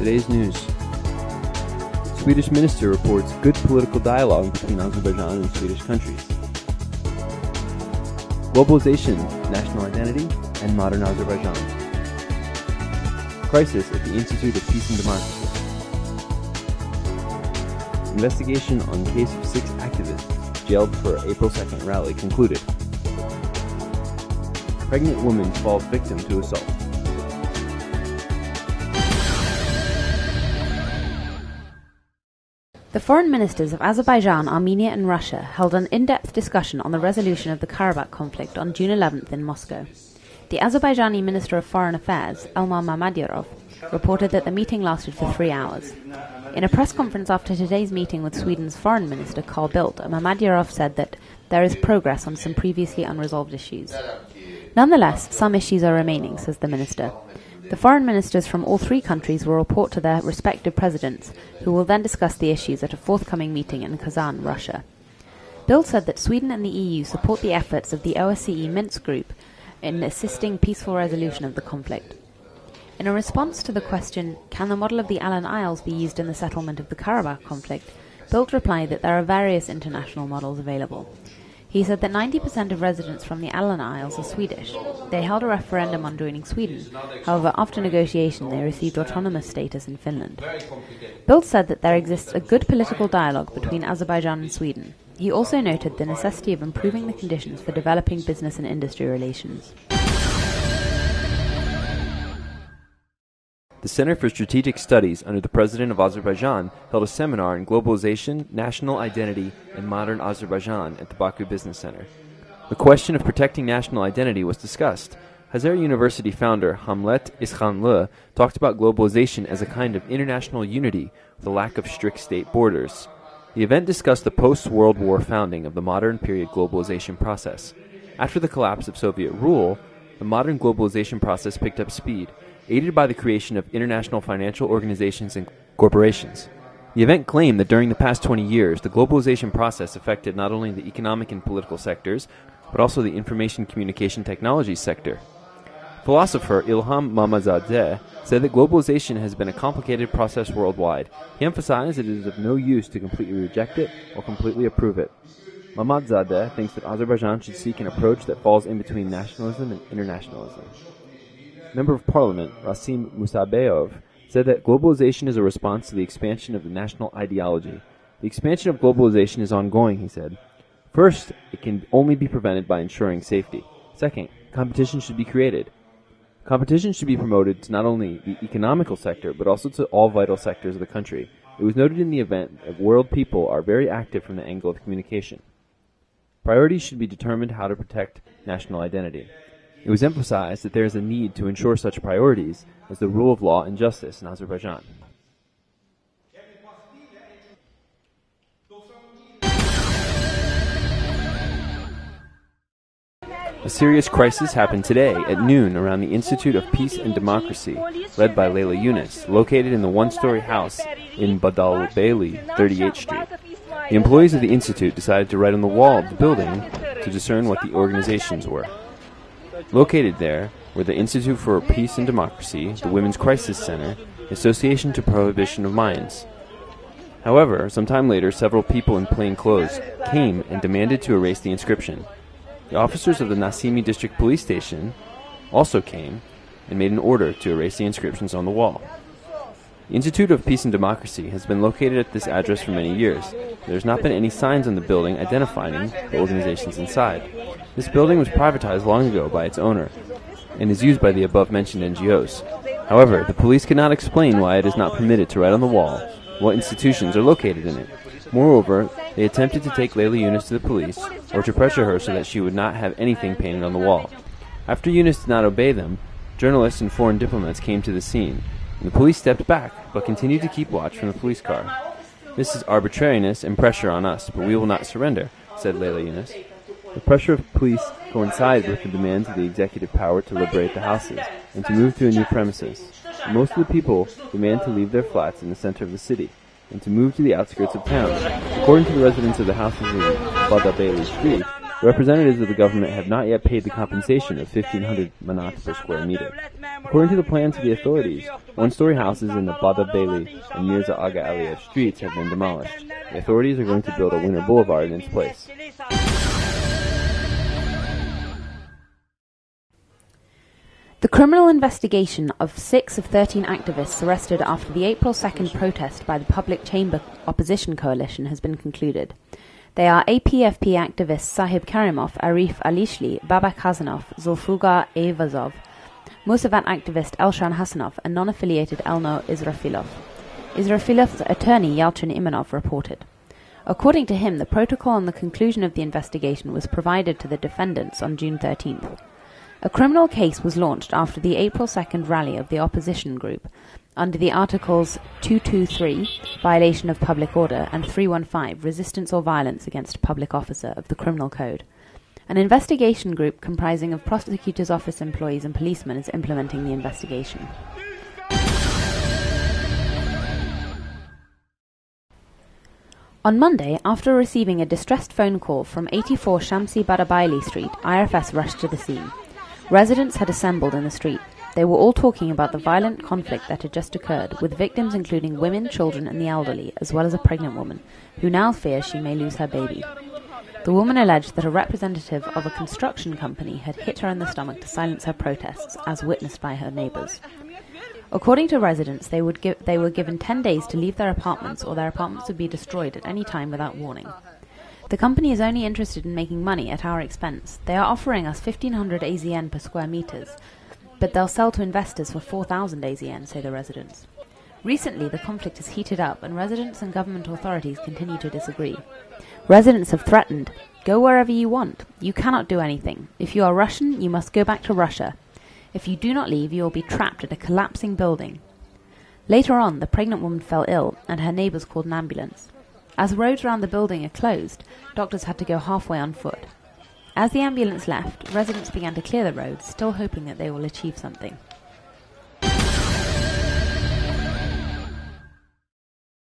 today's news. Swedish minister reports good political dialogue between Azerbaijan and Swedish countries. Globalization, national identity, and modern Azerbaijan. Crisis at the Institute of Peace and Democracy. Investigation on case of 6 activists jailed for April 2nd rally concluded. Pregnant woman falls victim to assault. The foreign ministers of Azerbaijan, Armenia and Russia held an in-depth discussion on the resolution of the Karabakh conflict on June 11th in Moscow. The Azerbaijani Minister of Foreign Affairs, Elmar Mammadiyarov, reported that the meeting lasted for 3 hours. In a press conference after today's meeting with Sweden's Foreign Minister Carl Bildt, Mammadiyarov said that there is progress on some previously unresolved issues. Nonetheless, some issues are remaining, says the minister. The foreign ministers from all 3 countries will report to their respective presidents, who will then discuss the issues at a forthcoming meeting in Kazan, Russia. Bildt said that Sweden and the EU support the efforts of the OSCE Minsk Group in assisting peaceful resolution of the conflict. In a response to the question, can the model of the Alan Isles be used in the settlement of the Karabakh conflict, Bildt replied that there are various international models available. He said that 90% of residents from the Alan Isles are Swedish. They held a referendum on joining Sweden. However, after negotiation, they received autonomous status in Finland. Bildt said that there exists a good political dialogue between Azerbaijan and Sweden. He also noted the necessity of improving the conditions for developing business and industry relations. The Center for Strategic Studies under the President of Azerbaijan held a seminar on globalization, national identity, and modern Azerbaijan at the Baku Business Center. The question of protecting national identity was discussed. Hazar University founder Hamlet Iskhanlı talked about globalization as a kind of international unity with a lack of strict state borders. The event discussed the post-World War founding of the modern period globalization process. After the collapse of Soviet rule, the modern globalization process picked up speed, aided by the creation of international financial organizations and corporations. The event claimed that during the past 20 years, the globalization process affected not only the economic and political sectors, but also the information communication technology sector. Philosopher Ilham Mamadzadeh said that globalization has been a complicated process worldwide. He emphasized that it is of no use to completely reject it or completely approve it. Mamadzadeh thinks that Azerbaijan should seek an approach that falls in between nationalism and internationalism. Member of Parliament Rasim Musabayov said that globalization is a response to the expansion of the national ideology. The expansion of globalization is ongoing, he said. First, it can only be prevented by ensuring safety. Second, competition should be created. Competition should be promoted to not only the economical sector, but also to all vital sectors of the country. It was noted in the event that world people are very active from the angle of communication. Priorities should be determined how to protect national identity. It was emphasized that there is a need to ensure such priorities as the rule of law and justice in Azerbaijan. A serious crisis happened today at noon around the Institute of Peace and Democracy, led by Leyla Yunus, located in the one-story house in Badalbeyli, 38th Street. The employees of the institute decided to write on the wall of the building to discern what the organizations were. Located there were the Institute for Peace and Democracy, the Women's Crisis Center, the Association to Prohibition of Mines. However, sometime later, several people in plain clothes came and demanded to erase the inscription. The officers of the Nasimi District Police Station also came and made an order to erase the inscriptions on the wall. The Institute of Peace and Democracy has been located at this address for many years. There has not been any signs on the building identifying the organizations inside. This building was privatized long ago by its owner and is used by the above-mentioned NGOs. However, the police could not explain why it is not permitted to write on the wall what institutions are located in it. Moreover, they attempted to take Leyla Yunus to the police or to pressure her so that she would not have anything painted on the wall. After Yunus did not obey them, journalists and foreign diplomats came to the scene, and the police stepped back but continued to keep watch from the police car. This is arbitrariness and pressure on us, but we will not surrender, said Leyla Yunus. The pressure of police coincided with the demands of the executive power to liberate the houses and to move to a new premises. Most of the people demand to leave their flats in the center of the city and to move to the outskirts of town. According to the residents of the houses in Badabeyli Street, The representatives of the government have not yet paid the compensation of 1,500 manat per square meter. According to the plans of the authorities, one-story houses in the Bada Beyli and Mirza Aga Aliyev streets have been demolished. The authorities are going to build a winter boulevard in its place. The criminal investigation of 6 of 13 activists arrested after the April 2nd protest by the Public Chamber Opposition Coalition has been concluded. They are APFP activists Sahib Karimov, Arif Alishli, Babak Hasanov, Zulfugar Evazov, Musavat activist Elshan Hasanov, and non-affiliated Elno Israfilov. Israfilov's attorney Yalchin Imanov reported. According to him, the protocol on the conclusion of the investigation was provided to the defendants on June 13th. A criminal case was launched after the April 2nd rally of the opposition group under the Articles 223, violation of public order, and 315, resistance or violence against a public officer of the Criminal Code. An investigation group comprising of prosecutor's office employees and policemen is implementing the investigation. On Monday, after receiving a distressed phone call from 84 Shamsi Badabaili Street, IRFS rushed to the scene. Residents had assembled in the street. They were all talking about the violent conflict that had just occurred, with victims including women, children and the elderly, as well as a pregnant woman, who now fears she may lose her baby. The woman alleged that a representative of a construction company had hit her in the stomach to silence her protests, as witnessed by her neighbours. According to residents, they were given 10 days to leave their apartments, or their apartments would be destroyed at any time without warning. The company is only interested in making money at our expense. They are offering us 1,500 AZN per square meters, but they'll sell to investors for 4,000 AZN, say the residents. Recently, the conflict has heated up, and residents and government authorities continue to disagree. Residents have threatened, "Go wherever you want. You cannot do anything. If you are Russian, you must go back to Russia. If you do not leave, you will be trapped in a collapsing building." Later on, the pregnant woman fell ill, and her neighbours called an ambulance. As roads around the building are closed, doctors had to go halfway on foot. As the ambulance left, residents began to clear the roads, still hoping that they will achieve something.